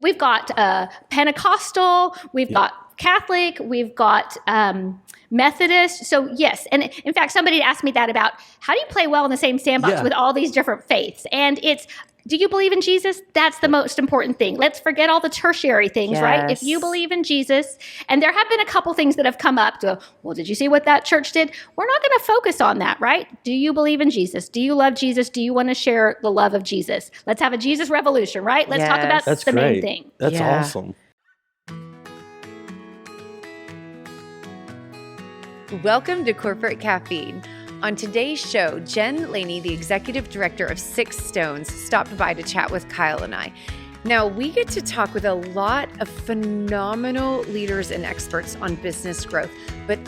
We've got Pentecostal, we've got Catholic, we've got Methodist. So yes, and in fact, somebody asked me that about how do you play well in the same sandbox with all these different faiths? And it's, do you believe in Jesus? That's the most important thing. Let's forget all the tertiary things, right? If you believe in Jesus, and there have been a couple things that have come up to, well, did you see what that church did? We're not going to focus on that, right? Do you believe in Jesus? Do you love Jesus? Do you want to share the love of Jesus? Let's have a Jesus revolution, right? Let's talk about the main thing. That's awesome. Welcome to Corporate Caffeine. On today's show, Jen Leney, the executive director of Six Stones, stopped by to chat with Kyle and I. Now, we get to talk with a lot of phenomenal leaders and experts on business growth, but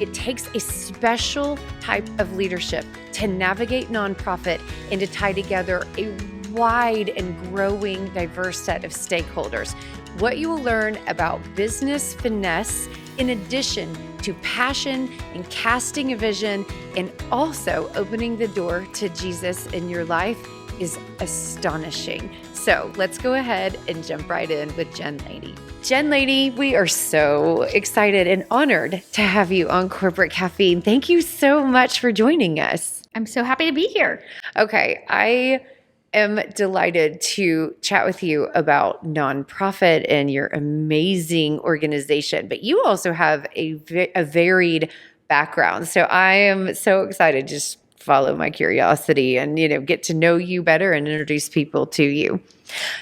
it takes a special type of leadership to navigate nonprofit and to tie together a wide and growing diverse set of stakeholders. What you will learn about business finesse, in addition to passion and casting a vision and also opening the door to Jesus in your life, is astonishing. So let's go ahead and jump right in with Jen Leney. Jen Leney, we are so excited and honored to have you on Corporate Caffeine. Thank you so much for joining us. I'm so happy to be here. Okay, I am delighted to chat with you about nonprofit and your amazing organization, but you also have a varied background. So I am so excited to just follow my curiosity and, get to know you better and introduce people to you.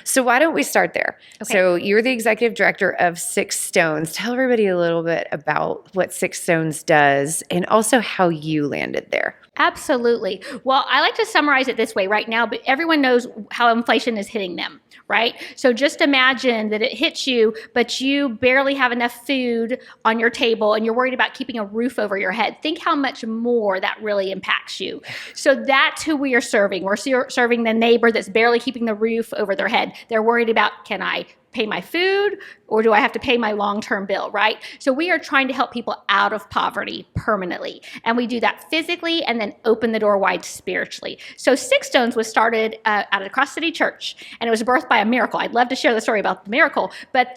So why don't we start there? Okay. So you're the executive director of Six Stones. Tell everybody a little bit about what Six Stones does and also how you landed there. Absolutely. Well, I like to summarize it this way right now, but everyone knows how inflation is hitting them, right? So just imagine that it hits you, but you barely have enough food on your table and you're worried about keeping a roof over your head. Think how much more that really impacts you. So that's who we are serving. We're serving the neighbor that's barely keeping the roof over their head. They're worried about, can I pay my food or do I have to pay my long-term bill, right? So we are trying to help people out of poverty permanently. And we do that physically and then open the door wide spiritually. So Six Stones was started out of Cross City Church, and it was birthed by a miracle. I'd love to share the story about the miracle, but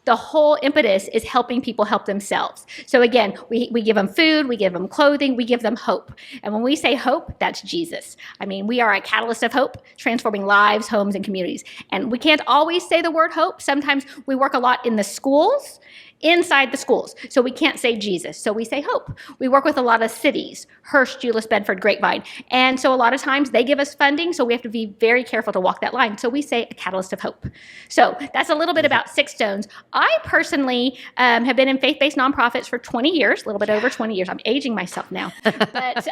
the whole impetus is helping people help themselves. So again, we give them food, we give them clothing, we give them hope. And when we say hope, that's Jesus. I mean, we are a catalyst of hope, transforming lives, homes, and communities. And we can't always say the word hope. Sometimes we work a lot in the schools, inside the schools. So we can't say Jesus. So we say hope. We work with a lot of cities, Hearst, Euless, Bedford, Grapevine. And so a lot of times they give us funding. So we have to be very careful to walk that line. So we say a catalyst of hope. So that's a little bit about Six Stones. I personally have been in faith-based nonprofits for 20 years, a little bit over 20 years. I'm aging myself now. But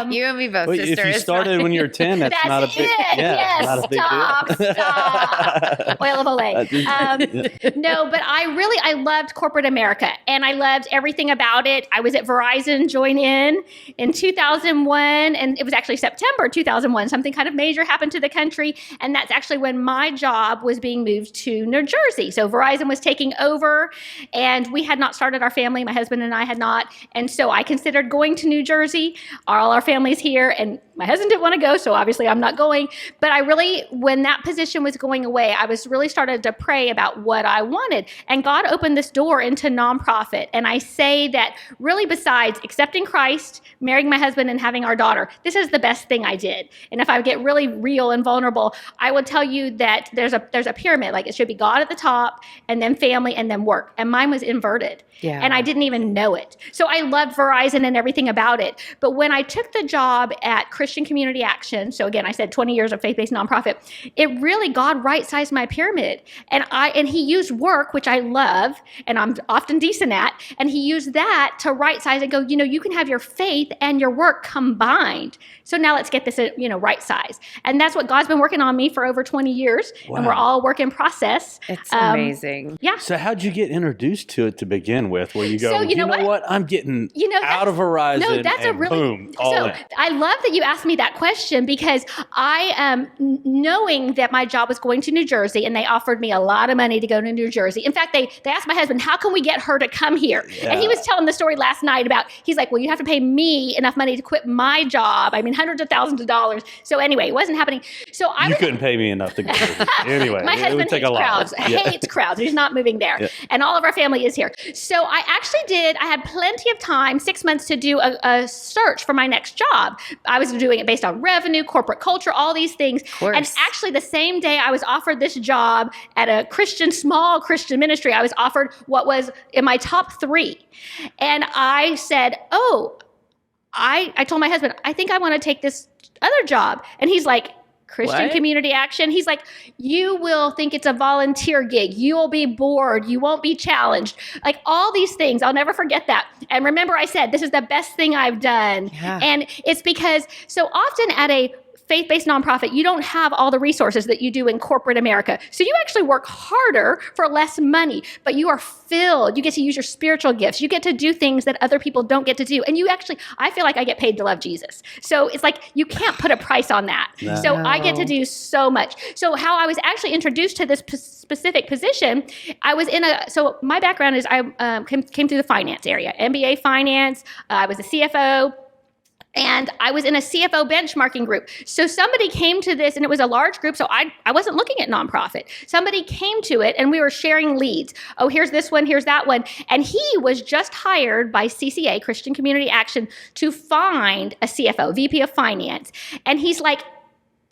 you and me both, well, sister. If you started when you were 10, that's not a big, not a big deal. Stop. Oil of Olay. No, but I loved corporate America, and I loved everything about it. I was at Verizon, joined in 2001, and it was actually September 2001. Something kind of major happened to the country, and that's actually when my job was being moved to New Jersey. So Verizon was taking over, and we had not started our family. My husband and I had not, and so I considered going to New Jersey. All our family's here, and my husband didn't want to go, so obviously I'm not going. But I really, when that position was going away, I was really started to pray about what I wanted. And God opened this door into nonprofit. And I say that really, besides accepting Christ, marrying my husband, and having our daughter, this is the best thing I did. And if I get really real and vulnerable, I would tell you that there's a pyramid. Like, it should be God at the top, and then family, and then work. And mine was inverted. Yeah. And I didn't even know it. So I loved Verizon and everything about it. But when I took the job at Christian Community Action, so again, I said 20 years of faith-based nonprofit, it really, God right-sized my pyramid. And he used work, which I love, and I'm often decent at, and he used that to right-size and go, you can have your faith and your work combined. So now let's get this, right size. And that's what God's been working on me for over 20 years. Wow. And we're all work in process. It's amazing. Yeah. So how'd you get introduced to it to begin with, where you go, you know what? I'm getting out of Verizon, no, that's and boom, all in. I love that you asked me that question, because I, knowing that my job was going to New Jersey, and they offered me a lot of money to go to New Jersey. In fact, they asked my husband, how can we get her to come here? Yeah. And he was telling the story last night about, he's like, well, you have to pay me enough money to quit my job. I mean, hundreds of thousands of dollars. So anyway, it wasn't happening. So you couldn't pay me enough to go. Anyway, my husband hates crowds. Hates crowds. He's not moving there. Yeah. And all of our family is here. So I had plenty of time, 6 months, to do a search for my next job. I was doing it based on revenue, corporate culture, all these things. And actually the same day I was offered this job at a small Christian ministry, I was offered what was in my top 3. And I said, I told my husband, I think I want to take this other job. And he's like, Christian Community Action. He's like, you will think it's a volunteer gig. You'll be bored. You won't be challenged. Like all these things. I'll never forget that. And remember, I said, this is the best thing I've done. Yeah. And it's because so often at a faith-based nonprofit, you don't have all the resources that you do in corporate America. So you actually work harder for less money, but you are filled. You get to use your spiritual gifts. You get to do things that other people don't get to do. And I feel like I get paid to love Jesus. So it's like, you can't put a price on that. No. So I get to do so much. So how I was actually introduced to this specific position, so my background is I came through the finance area, MBA finance. I was a CFO. And I was in a CFO benchmarking group. So somebody came to this, and it was a large group, so I wasn't looking at nonprofit. Somebody came to it, and we were sharing leads. Oh, here's this one, here's that one. And he was just hired by CCA, Christian Community Action, to find a CFO, VP of Finance. And he's like,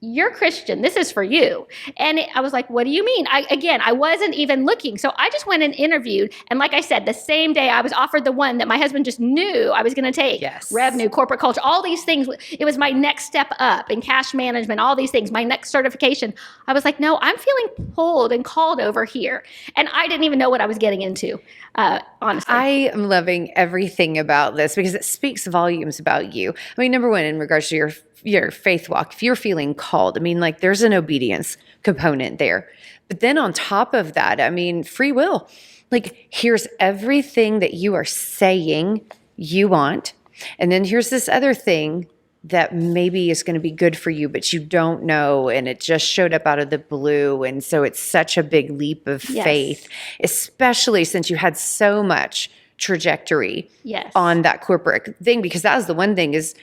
you're Christian. This is for you. And I was like, what do you mean? I wasn't even looking. So I just went and interviewed. And like I said, the same day I was offered the one that my husband just knew I was going to take. Yes. Revenue, corporate culture, all these things. It was my next step up in cash management, all these things, my next certification. I was like, no, I'm feeling pulled and called over here. And I didn't even know what I was getting into, honestly. I am loving everything about this because it speaks volumes about you. I mean, number one, in regards to your faith walk, if you're feeling called, I mean, like there's an obedience component there. But then on top of that, I mean, free will. Like here's everything that you are saying you want. And then here's this other thing that maybe is going to be good for you, but you don't know. And it just showed up out of the blue. And so it's such a big leap of faith, especially since you had so much trajectory on that corporate thing, because that was the one thing is,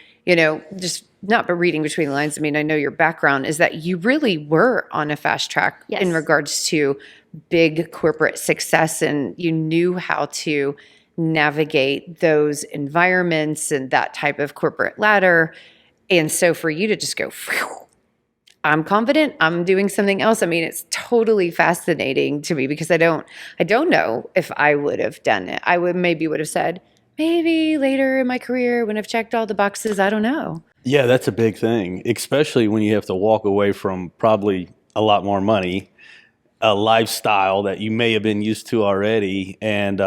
just not but reading between the lines. I mean, I know your background is that you really were on a fast track in regards to big corporate success, and you knew how to navigate those environments and that type of corporate ladder. And so for you to just go, I'm confident, I'm doing something else. I mean, it's totally fascinating to me because I don't know if I would have done it. I would have said, maybe later in my career when I've checked all the boxes, I don't know. Yeah, that's a big thing, especially when you have to walk away from probably a lot more money, a lifestyle that you may have been used to already, and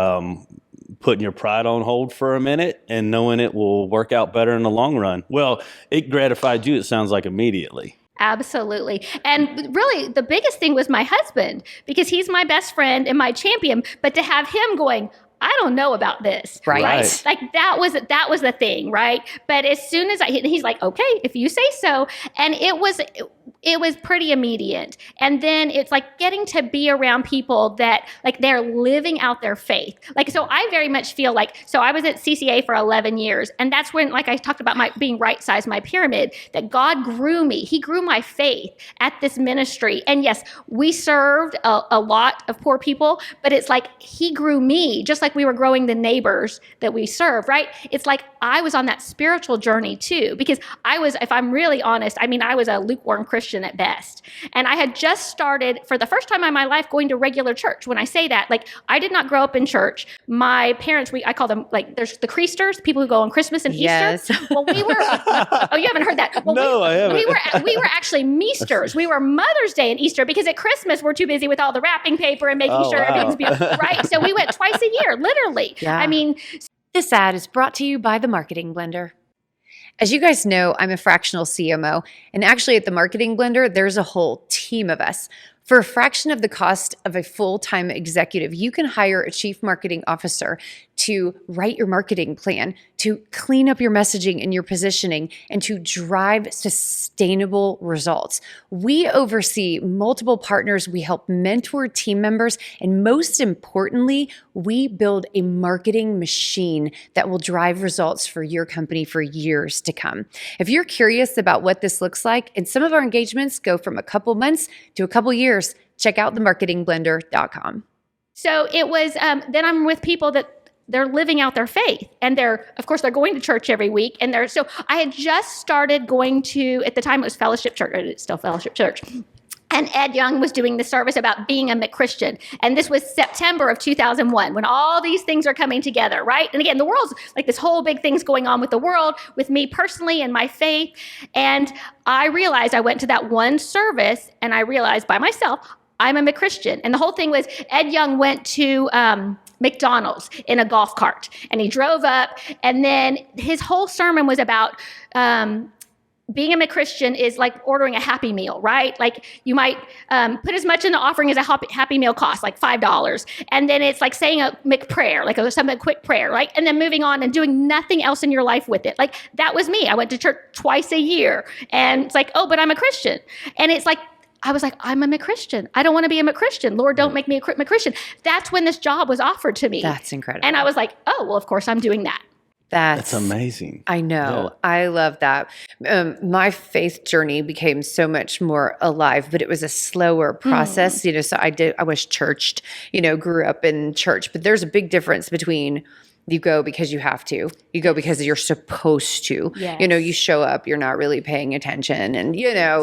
putting your pride on hold for a minute and knowing it will work out better in the long run. Well, it gratified you, it sounds like, immediately. Absolutely. And really, the biggest thing was my husband, because he's my best friend and my champion, but to have him going, I don't know about this. Right. Like that was the thing. Right. But as soon as he's like, okay, if you say so. And it was pretty immediate. And then it's like getting to be around people that like they're living out their faith. Like, so I very much feel like, so I was at CCA for 11 years. And that's when, like I talked about my being right sized my pyramid, that God grew me. He grew my faith at this ministry. And yes, we served a lot of poor people, but it's like he grew me just like we were growing the neighbors that we serve, right? It's like I was on that spiritual journey too, because I was, if I'm really honest, I mean, I was a lukewarm Christian at best. And I had just started for the first time in my life going to regular church. When I say that, like I did not grow up in church. My parents, I call them like, there's the Creasters, people who go on Christmas and Easter. Well, we were, oh, you haven't heard that. Well, no, I haven't. We were actually Measters. We were Mother's Day and Easter because at Christmas we're too busy with all the wrapping paper and making sure everything's beautiful, right? So we went twice a year, literally. Yeah. I mean, this ad is brought to you by the Marketing Blender. As you guys know, I'm a fractional CMO, and actually at the Marketing Blender, there's a whole team of us. For a fraction of the cost of a full-time executive, you can hire a chief marketing officer to write your marketing plan, to clean up your messaging and your positioning, and to drive sustainable results. We oversee multiple partners. We help mentor team members. And most importantly, we build a marketing machine that will drive results for your company for years to come. If you're curious about what this looks like, and some of our engagements go from a couple months to a couple years, check out themarketingblender.com. So it was, then I'm with people that they're living out their faith, and of course, they're going to church every week. And so I had just started going to, at the time it was Fellowship Church, it's still Fellowship Church. And Ed Young was doing the service about being a McChristian. And this was September of 2001, when all these things are coming together, right? And again, the world's like this whole big thing's going on with the world, with me personally and my faith. And I realized, I went to that one service and I realized by myself, I'm a McChristian. And the whole thing was Ed Young went to McDonald's in a golf cart, and he drove up, and then his whole sermon was about being a McChristian is like ordering a Happy Meal, right? Like you might put as much in the offering as a Happy Meal costs, like $5. And then it's like saying a McPrayer, like a quick prayer, right? And then moving on and doing nothing else in your life with it. Like that was me. I went to church twice a year, and it's like, oh, but I'm a Christian. And it's like, I was like, I'm a McChristian. I don't want to be a McChristian. Lord, don't make me a McChristian. That's when this job was offered to me. That's incredible. And I was like, oh, well, of course I'm doing that. That's amazing. I know. Yeah. I love that. My faith journey became so much more alive, but it was a slower process. So I was churched, grew up in church, but there's a big difference between you go because you have to. You go because you're supposed to. Yes. You show up, you're not really paying attention. And,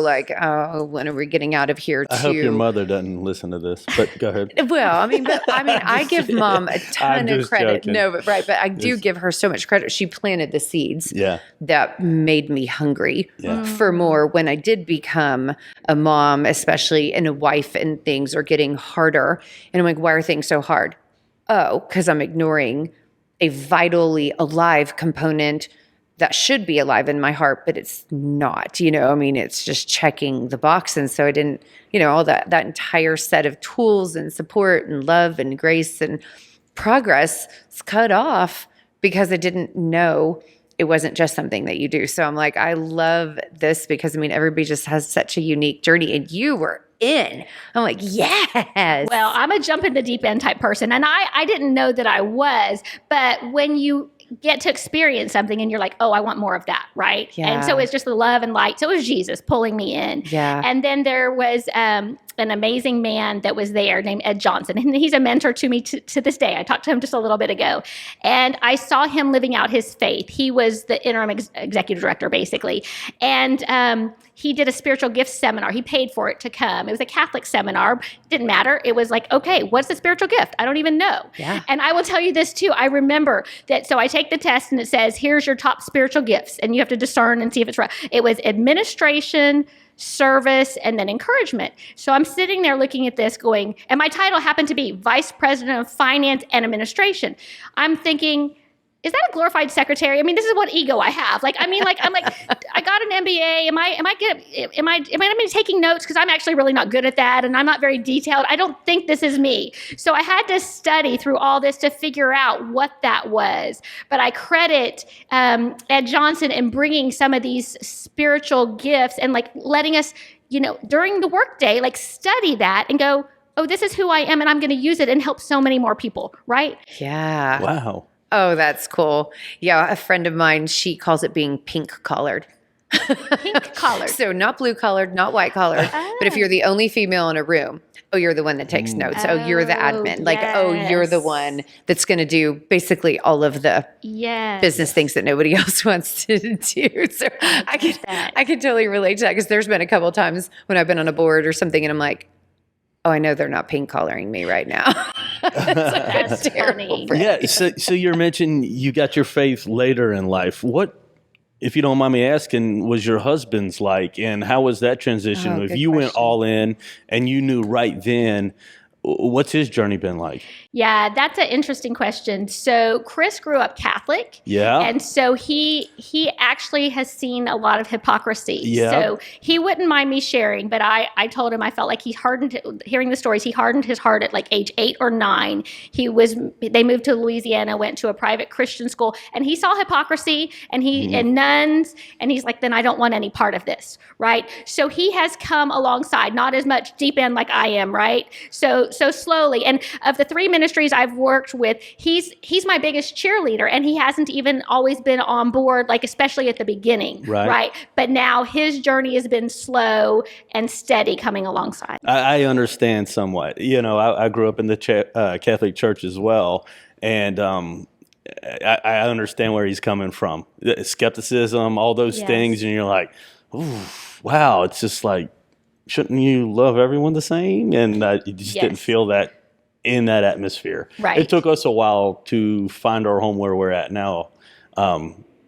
like, oh, when are we getting out of here? I hope your mother doesn't listen to this, but go ahead. Well, I give Mom a ton of credit. Joking. No, but right. But I do give her so much credit. She planted the seeds that made me hungry for more when I did become a mom, especially, and a wife, and things are getting harder. And I'm like, why are things so hard? Oh, because I'm ignoring a vitally alive component that should be alive in my heart, but it's not, it's just checking the box. And so I didn't, all that entire set of tools and support and love and grace and progress is cut off because I didn't know it wasn't just something that you do. So I'm like, I love this because everybody just has such a unique journey, and you were in. I'm like, yes. Well, I'm a jump in the deep end type person. And I didn't know that I was, but when you get to experience something and you're like, oh, I want more of that, right? Yeah. And so it's just the love and light. So it was Jesus pulling me in. Yeah. And then there was an amazing man that was there named Ed Johnson. And he's a mentor to me to this day. I talked to him just a little bit ago. And I saw him living out his faith. He was the interim executive director, basically. And he did a spiritual gifts seminar. He paid for it to come. It was a Catholic seminar. Didn't matter. It was like, okay, what's the spiritual gift? I don't even know. Yeah. And I will tell you this too. I remember that. So I take the test and it says, here's your top spiritual gifts. And you have to discern and see if it's right. It was administration, service, and then encouragement. So I'm sitting there looking at this going, and my title happened to be Vice President of Finance and Administration. I'm thinking, is that a glorified secretary? This is what ego I have. I'm like, I got an MBA. Am I going to be taking notes? Because I'm actually really not good at that, and I'm not very detailed. I don't think this is me. So I had to study through all this to figure out what that was. But I credit Ed Johnson in bringing some of these spiritual gifts and letting us, during the workday, study that and go, oh, this is who I am, and I'm going to use it and help so many more people, right? Yeah. Wow. Oh, that's cool. Yeah, a friend of mine, she calls it being pink collared. Pink collared. So not blue collared, not white collared, but if you're the only female in a room, oh, you're the one that takes notes. Oh, you're the admin. Yes. You're the one that's going to do basically all of the business things that nobody else wants to do. So I can totally relate to that because there's been a couple of times when I've been on a board or something and I'm like, oh, I know they're not pink collaring me right now. That's funny. Yeah. So you mentioned you got your faith later in life. What, if you don't mind me asking, was your husband's like, and how was that transition? Oh, if good you went question. all in and you knew right then, What's his journey been like? Yeah, that's an interesting question. So Chris grew up Catholic. Yeah. And so he actually has seen a lot of hypocrisy. Yeah. So he wouldn't mind me sharing, but I told him I felt like hearing the stories, he hardened his heart at like age 8 or 9. They moved to Louisiana, went to a private Christian school, and he saw hypocrisy and nuns, and he's like, then I don't want any part of this, right? So he has come alongside, not as much deep in like I am, right? So slowly. And of the 3 ministries I've worked with, he's my biggest cheerleader, and he hasn't even always been on board, like especially at the beginning, right? But now his journey has been slow and steady coming alongside. I understand somewhat. I grew up in the Catholic Church as well, and I understand where he's coming from. Skepticism, all those things, and you're like, ooh, wow, it's just like, shouldn't you love everyone the same? And you just didn't feel that in that atmosphere. Right. It took us a while to find our home where we're at now,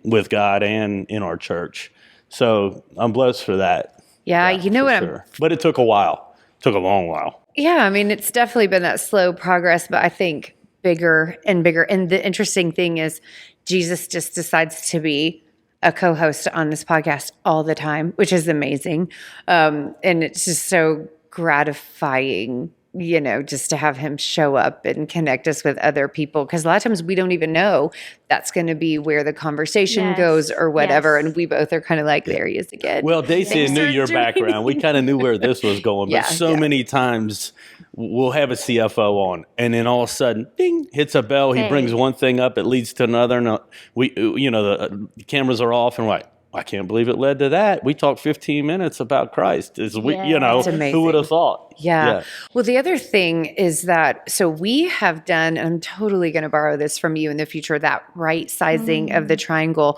with God and in our church. So I'm blessed for that. Yeah, you know what? Sure. But it took a while. It took a long while. Yeah, I mean, it's definitely been that slow progress, but I think bigger and bigger. And the interesting thing is Jesus just decides to be a co-host on this podcast all the time, which is amazing. And it's just so gratifying, just to have him show up and connect us with other people. Because a lot of times we don't even know that's going to be where the conversation goes or whatever. And we both are kind of like, there he is again. Well, Daisy knew your background. We kind of knew where this was going. But many times we'll have a CFO on, and then all of a sudden, ding, hits a bell. He brings one thing up. It leads to another. And the cameras are off, and we're like, I can't believe it led to that. We talked 15 minutes about Christ. Who would have thought? Yeah. Well, the other thing is that, so we have done, and I'm totally going to borrow this from you in the future, that right sizing of the triangle.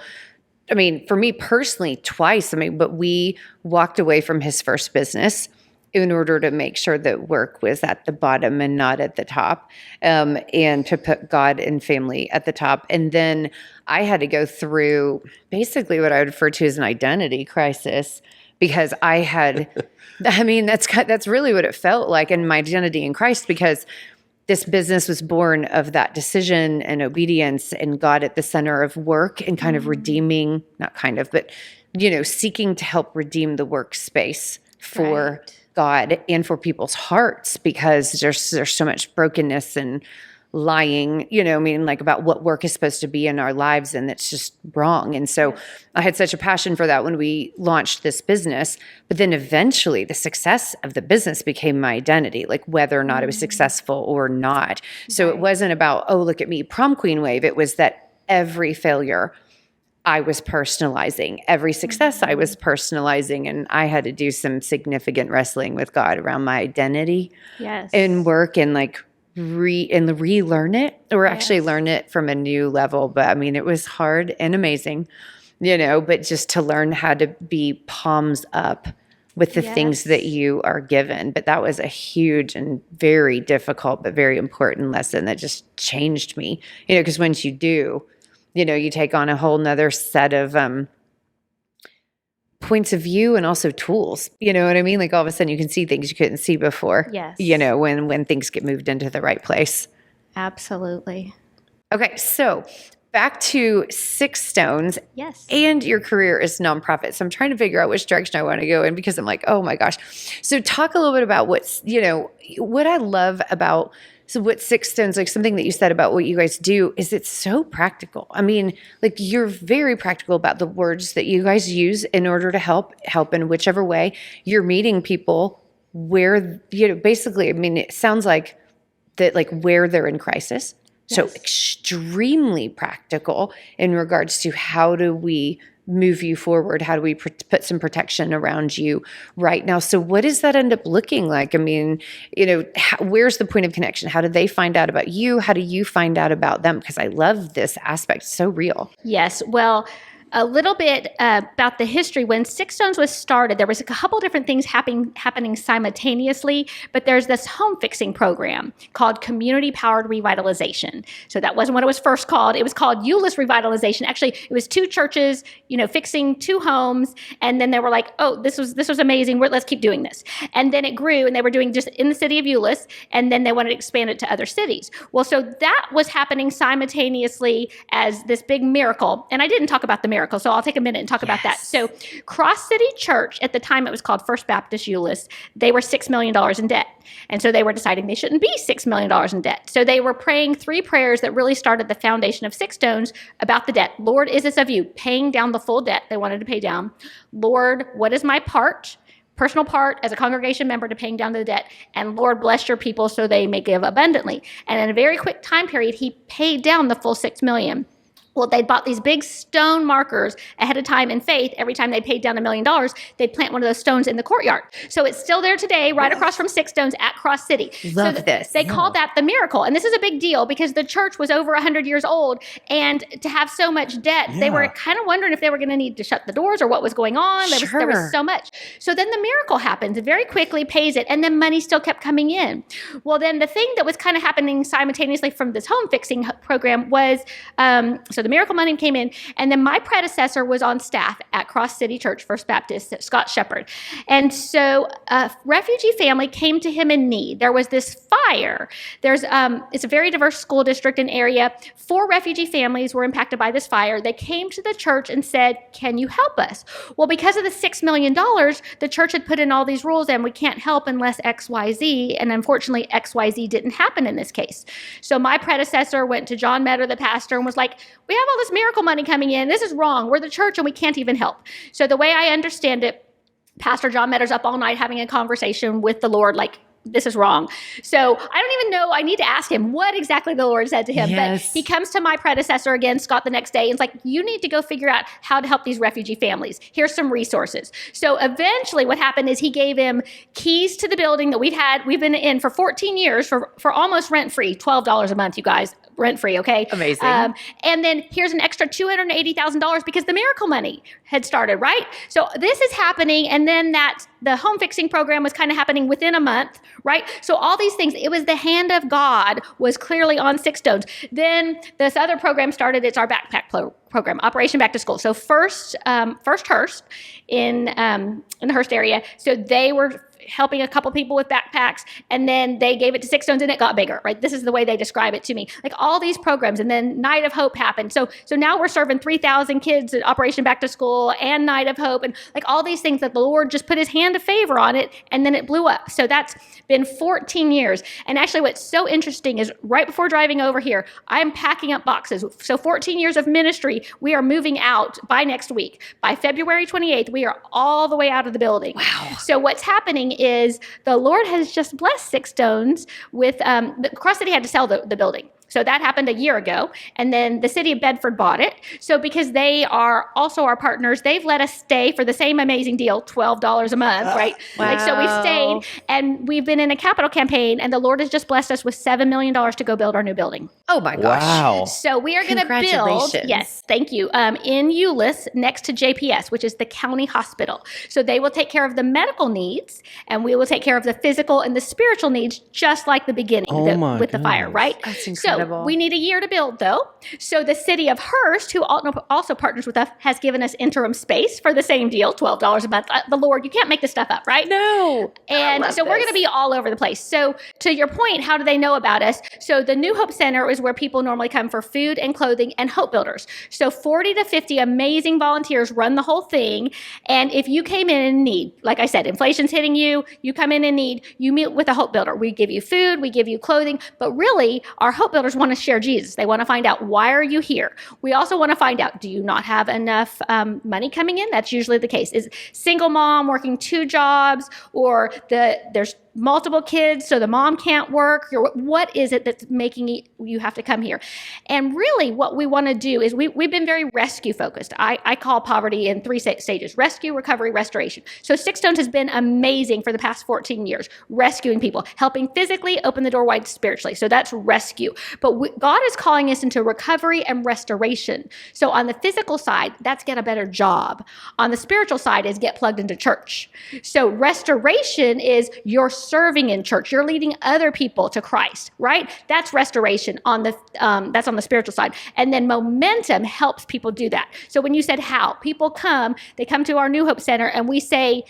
I mean, for me personally, twice. But we walked away from his first business in order to make sure that work was at the bottom and not at the top, and to put God and family at the top. And then I had to go through basically what I would refer to as an identity crisis, because that's really what it felt like in my identity in Christ, because this business was born of that decision and obedience and God at the center of work and kind of redeeming, seeking to help redeem the workspace for God and for people's hearts, because there's so much brokenness and lying, about what work is supposed to be in our lives, and it's just wrong. And so I had such a passion for that when we launched this business, but then eventually the success of the business became my identity, like whether or not it was successful or not. So it wasn't about, oh, look at me, prom queen wave. It was that every failure I was personalizing, every success I was personalizing, and I had to do some significant wrestling with God around my identity in work, and relearn it, or actually learn it from a new level. But it was hard and amazing, but just to learn how to be palms up with the things that you are given. But that was a huge and very difficult but very important lesson that just changed me, because once you do, you take on a whole nother set of points of view and also tools. You know what I mean? Like all of a sudden you can see things you couldn't see before. Yes. When things get moved into the right place. Absolutely. Okay, so back to Six Stones. Yes. And your career is nonprofit. So I'm trying to figure out which direction I want to go in, because I'm like, oh my gosh. So talk a little bit about what I love about, so what Six Stones, like something that you said about what you guys do, is it's so practical. You're very practical about the words that you guys use in order to help in whichever way you're meeting people where, basically, it sounds like that, like where they're in crisis. Yes. So extremely practical in regards to how do we move you forward? How do we put some protection around you right now? So what does that end up looking like? Where's the point of connection? How do they find out about you? How do you find out about them? Because I love this aspect. It's so real. Yes. Well, a little bit about the history. When Six Stones was started, there was a couple different things happening simultaneously, but there's this home fixing program called Community Powered Revitalization. So that wasn't what it was first called. It was called Euless Revitalization. Actually, it was 2 churches, fixing 2 homes, and then they were like, oh, this was amazing. Let's keep doing this. And then it grew, and they were doing just in the city of Euless, and then they wanted to expand it to other cities. Well, so that was happening simultaneously as this big miracle. And I didn't talk about the miracle, so I'll take a minute and talk about that. So Cross City Church, at the time it was called First Baptist Euless, they were $6 million in debt. And so they were deciding they shouldn't be $6 million in debt. So they were praying 3 prayers that really started the foundation of Six Stones about the debt. Lord, is this of you? Paying down the full debt they wanted to pay down. Lord, what is my part? Personal part as a congregation member to paying down the debt, and Lord, bless your people so they may give abundantly. And in a very quick time period, he paid down the full $6 million. Well, they bought these big stone markers ahead of time in faith. Every time they paid down $1 million, they'd plant one of those stones in the courtyard. So it's still there today, right across from Six Stones at Cross City. Love this. They call that the miracle. And this is a big deal because the church was over 100 years old. And to have so much debt, they were kind of wondering if they were going to need to shut the doors or what was going on. There was so much. So then the miracle happens. It very quickly pays it. And then money still kept coming in. Well, then the thing that was kind of happening simultaneously from this home fixing program was, so the miracle money came in, and then my predecessor was on staff at Cross City Church, First Baptist, Scott Shepherd. And so a refugee family came to him in need. There was this fire. It's a very diverse school district and area. 4 refugee families were impacted by this fire. They came to the church and said, can you help us? Well, because of the $6 million, the church had put in all these rules, and we can't help unless XYZ, and unfortunately, XYZ didn't happen in this case. So my predecessor went to John Metter, the pastor, and was like, we have all this miracle money coming in. This is wrong. We're the church and we can't even help. So the way I understand it, Pastor John Metter's up all night having a conversation with the Lord, like, this is wrong. So I don't even know. I need to ask him what exactly the Lord said to him. But he comes to my predecessor again, Scott, the next day, and it's like, you need to go figure out how to help these refugee families. Here's some resources. So eventually what happened is he gave him keys to the building that we've been in for 14 years for almost rent-free, $12 a month, you guys. Rent-free, okay? Amazing. And then here's an extra $280,000 because the miracle money had started, right? So this is happening, and then the home fixing program was kind of happening within a month, right? So all these things, it was the hand of God was clearly on Six Stones. Then this other program started. It's our backpack program, Operation Back to School. So First Hearst in the Hearst area. So they were helping a couple people with backpacks, and then they gave it to Six Stones, and it got bigger, right? This is the way they describe it to me. Like all these programs, and then Night of Hope happened. So now we're serving 3,000 kids at Operation Back to School and Night of Hope, and like all these things that the Lord just put his hand of favor on it, and then it blew up. So that's been 14 years. And actually what's so interesting is right before driving over here, I'm packing up boxes. So 14 years of ministry, we are moving out by next week. By February 28th, we are all the way out of the building. Wow. So what's happening is the Lord has just blessed Six Stones with, Cross City had to sell the building. So that happened a year ago. And then the city of Bedford bought it. So because they are also our partners, they've let us stay for the same amazing deal, $12 a month, right? Wow. Like, so we've stayed, and we've been in a capital campaign, and the Lord has just blessed us with $7 million to go build our new building. Oh my gosh. Wow. So we are going to build, yes, thank you, in Euless next to JPS, which is the county hospital. So they will take care of the medical needs, and we will take care of the physical and the spiritual needs, just like the beginning with the fire, right? That's incredible. So we need a year to build, though. So the city of Hearst, who also partners with us, has given us interim space for the same deal, $12 a month. The Lord, you can't make this stuff up, right? No. And so we're going to be all over the place. So to your point, how do they know about us? So the New Hope Center is where people normally come for food and clothing and hope builders. So 40 to 50 amazing volunteers run the whole thing. And if you came in need, like I said, inflation's hitting you, you come in need, you meet with a hope builder. We give you food, we give you clothing, but really our hope builders want to share Jesus. They want to find out, why are you here? We also want to find out, do you not have enough money coming in? That's usually the case. Is single mom working 2 jobs, or there's multiple kids, so the mom can't work. What is it that's making you have to come here? And really what we want to do is we've been very rescue focused. I call poverty in 3 stages: rescue, recovery, restoration. So Six Stones has been amazing for the past 14 years, rescuing people, helping physically, open the door wide spiritually. So that's rescue. But God is calling us into recovery and restoration. So on the physical side, that's get a better job. On the spiritual side is get plugged into church. So restoration is you're serving in church. You're leading other people to Christ, right? That's restoration that's on the spiritual side. And then momentum helps people do that. So when you said how, people they come to our New Hope Center and we say,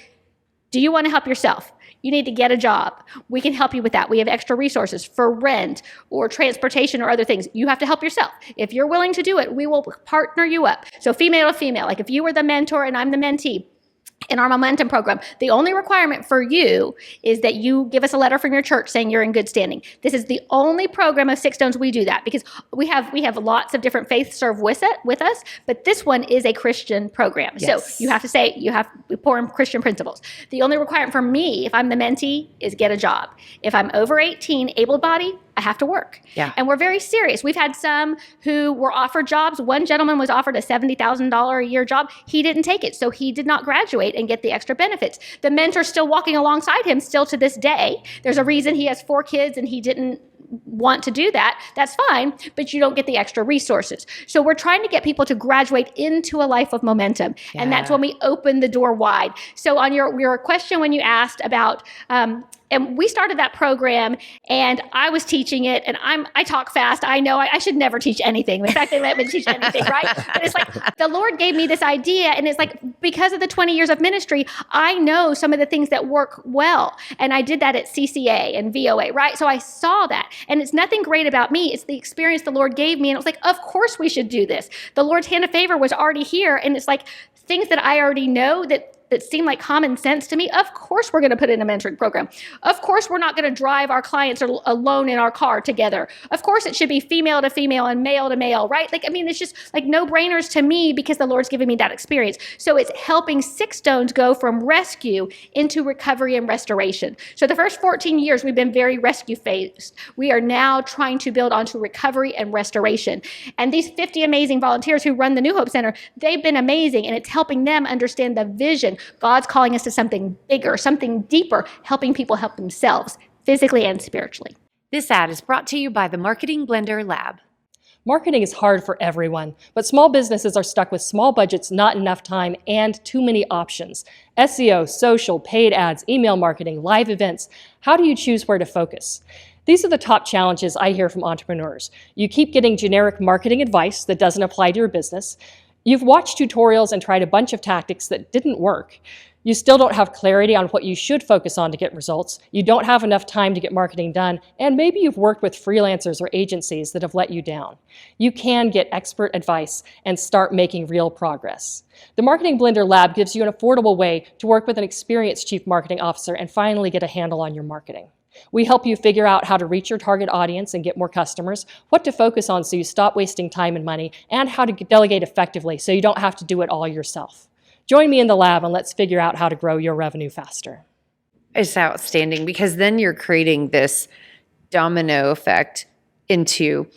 do you want to help yourself? You need to get a job. We can help you with that. We have extra resources for rent or transportation or other things. You have to help yourself. If you're willing to do it, we will partner you up. So female to female, like if you were the mentor and I'm the mentee, in our momentum program, the only requirement for you is that you give us a letter from your church saying you're in good standing. This is the only program of Six Stones we do that, because we have lots of different faiths serve with us, but this one is a Christian program. Yes. So you have to say, we pour in Christian principles. The only requirement for me, if I'm the mentee, is get a job. If I'm over 18, able-bodied, I have to work. Yeah. And we're very serious. We've had some who were offered jobs. One gentleman was offered a $70,000 a year job. He didn't take it. So he did not graduate and get the extra benefits. The mentor's still walking alongside him still to this day. There's a reason he has 4 kids and he didn't want to do that. That's fine, but you don't get the extra resources. So we're trying to get people to graduate into a life of momentum. Yeah. And that's when we open the door wide. So on your question, when you asked about, and we started that program and I was teaching it and I talk fast. I know I should never teach anything. In fact, they let me teach anything, right? But it's like the Lord gave me this idea and it's like, because of the 20 years of ministry, I know some of the things that work well. And I did that at CCA and VOA, right? So I saw that and it's nothing great about me. It's the experience the Lord gave me. And it was like, of course we should do this. The Lord's hand of favor was already here. And it's like things that I already know that seem like common sense to me. Of course, we're going to put in a mentoring program. Of course, we're not going to drive our clients alone in our car together. Of course, it should be female to female and male to male, right? Like, I mean, it's just like no-brainers to me because the Lord's given me that experience. So it's helping Six Stones go from rescue into recovery and restoration. So the first 14 years, we've been very rescue-faced. We are now trying to build onto recovery and restoration. And these 50 amazing volunteers who run the New Hope Center, they've been amazing, and it's helping them understand the vision. God's calling us to something bigger, something deeper, helping people help themselves physically and spiritually. This ad is brought to you by the Marketing Blender Lab. Marketing is hard for everyone, but small businesses are stuck with small budgets, not enough time, and too many options. SEO, social, paid ads, email marketing, live events. How do you choose where to focus? These are the top challenges I hear from entrepreneurs. You keep getting generic marketing advice that doesn't apply to your business. You've watched tutorials and tried a bunch of tactics that didn't work. You still don't have clarity on what you should focus on to get results. You don't have enough time to get marketing done, and maybe you've worked with freelancers or agencies that have let you down. You can get expert advice and start making real progress. The Marketing Blender Lab gives you an affordable way to work with an experienced chief marketing officer and finally get a handle on your marketing. We help you figure out how to reach your target audience and get more customers, what to focus on so you stop wasting time and money, and how to delegate effectively so you don't have to do it all yourself. Join me in the lab and let's figure out how to grow your revenue faster. It's outstanding because then you're creating this domino effect into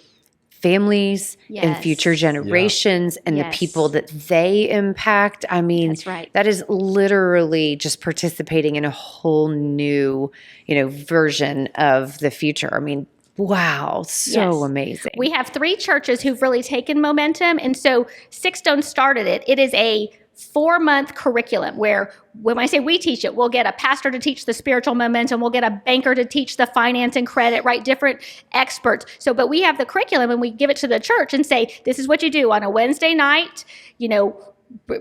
families and future generations and the people that they impact. I mean, That's right. That is literally just participating in a whole new, version of the future. I mean, wow, so amazing. We have 3 churches who've really taken momentum. And so Six Stones started it. It is a 4-month curriculum where when I say we teach it, we'll get a pastor to teach the spiritual momentum. We'll get a banker to teach the finance and credit, right? Different experts. But we have the curriculum and we give it to the church and say, this is what you do on a Wednesday night,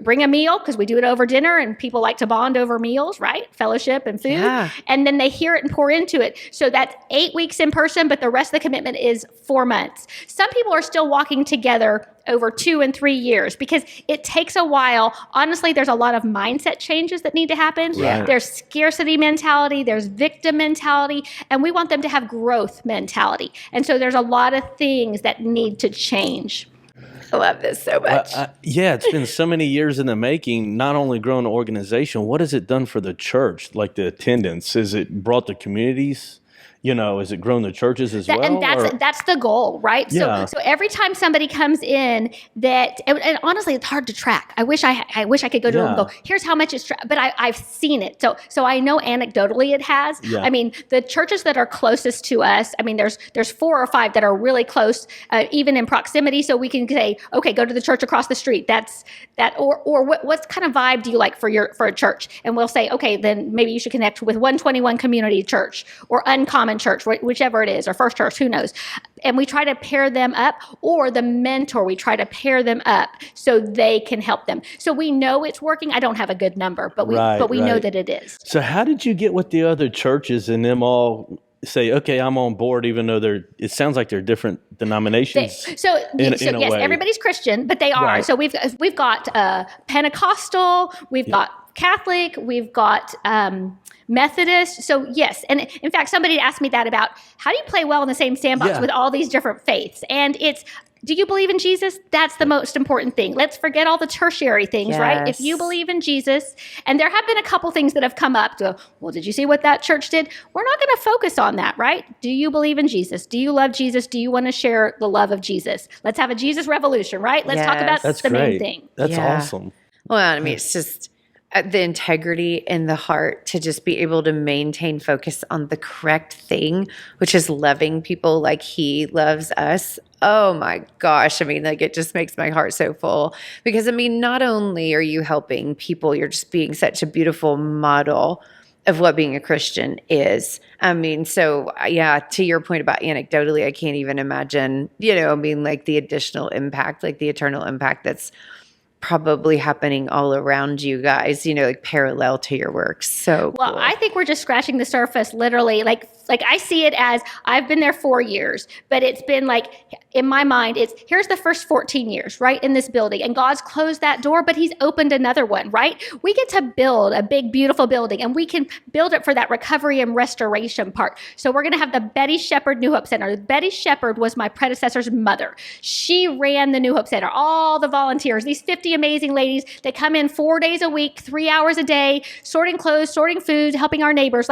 bring a meal because we do it over dinner and people like to bond over meals, right? Fellowship and food. Yeah. And then they hear it and pour into it. So that's 8 weeks in person, but the rest of the commitment is 4 months. Some people are still walking together over 2 and 3 years because it takes a while. Honestly, there's a lot of mindset changes that need to happen. Right. There's scarcity mentality, there's victim mentality, and we want them to have growth mentality. And so there's a lot of things that need to change. I love this so much. Yeah, it's been so many years in the making, not only growing the organization, what has it done for the church, like the attendance? Is it brought the communities? Has it grown the churches as well? And that's the goal, right? Yeah. So every time somebody comes in and honestly, it's hard to track. I wish I could go to them and go, here's how much it's, but I've seen it. So I know anecdotally it has. Yeah. I mean, the churches that are closest to us, I mean, there's 4 or 5 that are really close, even in proximity. So we can say, okay, go to the church across the street. Or what kind of vibe do you like for a church? And we'll say, okay, then maybe you should connect with 121 Community Church or Uncommon Church, whichever it is, or First Church, who knows. And we try to pair them up, or the mentor, we try to pair them up so they can help them. So we know it's working. I don't have a good number, but we know that it is. So how did you get with the other churches and them all say, okay, I'm on board, even though it sounds like they're different denominations? Yes, everybody's Christian, but they are. Right. So we've got Pentecostal, we've got Catholic, we've got Methodist. So yes. And in fact, somebody asked me that about how do you play well in the same sandbox with all these different faiths? And do you believe in Jesus? That's the most important thing. Let's forget all the tertiary things, right? If you believe in Jesus, and there have been a couple things that have come up to, well, did you see what that church did? We're not going to focus on that, right? Do you believe in Jesus? Do you love Jesus? Do you want to share the love of Jesus? Let's have a Jesus revolution, right? Let's talk about the main thing. That's awesome. Well, I mean, it's just the integrity in the heart to just be able to maintain focus on the correct thing, which is loving people like he loves us. Oh my gosh. I mean, like it just makes my heart so full because I mean, not only are you helping people, you're just being such a beautiful model of what being a Christian is. I mean, so yeah, to your point about anecdotally, I can't even imagine, like the additional impact, like the eternal impact that's probably happening all around you guys, like parallel to your work. So well, cool. I think we're just scratching the surface, literally. Like I see it as I've been there 4 years, but it's been like in my mind, here's the first 14 years, right, in this building, and God's closed that door, but He's opened another one, right? We get to build a big, beautiful building, and we can build it for that recovery and restoration part. So we're going to have the Betty Shepherd New Hope Center. Betty Shepherd was my predecessor's mother. She ran the New Hope Center. All the volunteers, these 50 amazing ladies that come in 4 days a week, 3 hours a day, sorting clothes, sorting food, helping our neighbors.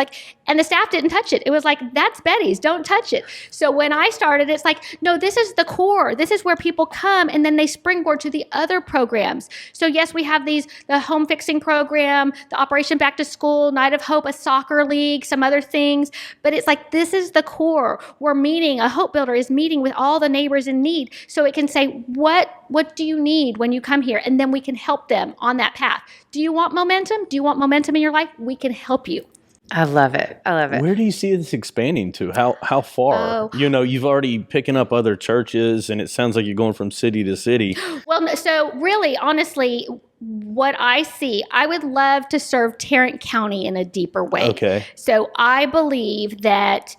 And the staff didn't touch it. It was like, that's Betty's, don't touch it. So when I started, it's like, no, this is the core. This is where people come, and then they springboard to the other programs. So yes, we have the home fixing program, the Operation Back to School, Night of Hope, a soccer league, some other things. But it's like, this is the core. A Hope Builder is meeting with all the neighbors in need. So it can say, what do you need when you come here? And then we can help them on that path. Do you want momentum? Do you want momentum in your life? We can help you. I love it. Where do you see this expanding to? How far? You've already picking up other churches, and it sounds like you're going from city to city. Well, so really, honestly, what I see, I would love to serve Tarrant County in a deeper way. Okay. So I believe that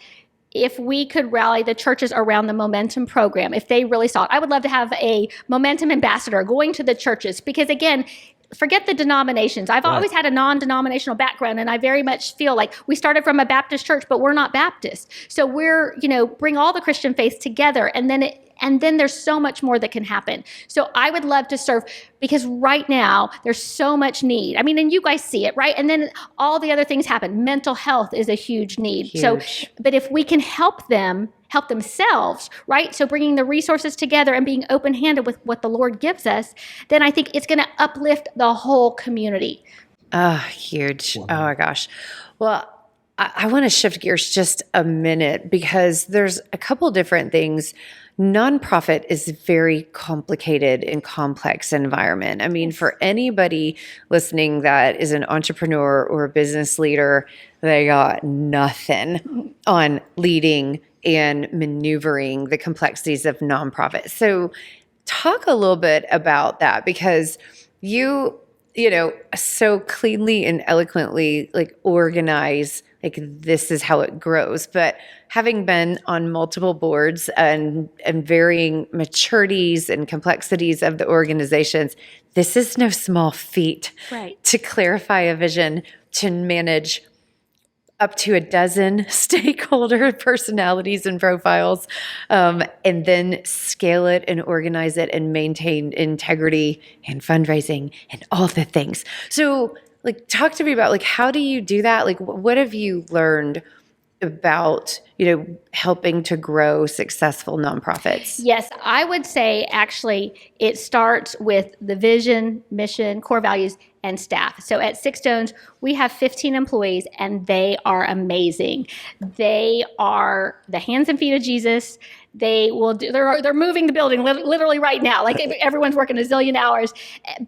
if we could rally the churches around the Momentum program, if they really saw it, I would love to have a Momentum ambassador going to the churches, because again, forget the denominations. I've always had a non-denominational background, and I very much feel like we started from a Baptist church, but we're not Baptist. So we're, bring all the Christian faiths together, and then there's so much more that can happen. So I would love to serve, because right now there's so much need. I mean, and you guys see it, right? And then all the other things happen. Mental health is a huge need. Huge. So, but if we can help themselves, right? So bringing the resources together and being open-handed with what the Lord gives us, then I think it's going to uplift the whole community. Oh, huge. Wow. Oh my gosh. Well, I want to shift gears just a minute, because there's a couple different things. Nonprofit is a very complicated and complex environment. I mean, for anybody listening that is an entrepreneur or a business leader, they got nothing on leading and maneuvering the complexities of nonprofit. So talk a little bit about that, because you so cleanly and eloquently organize, this is how it grows. But having been on multiple boards and varying maturities and complexities of the organizations, this is no small feat. Right. To clarify a vision, to manage up to a dozen stakeholder personalities and profiles, and then scale it and organize it and maintain integrity and fundraising and all the things. So like, talk to me about like, how do you do that? Like, what have you learned about, helping to grow successful nonprofits? Yes, I would say actually it starts with the vision, mission, core values, and staff. So at Six Stones, we have 15 employees and they are amazing. They are the hands and feet of Jesus. They will do, they're moving the building literally right now. Like everyone's working a zillion hours,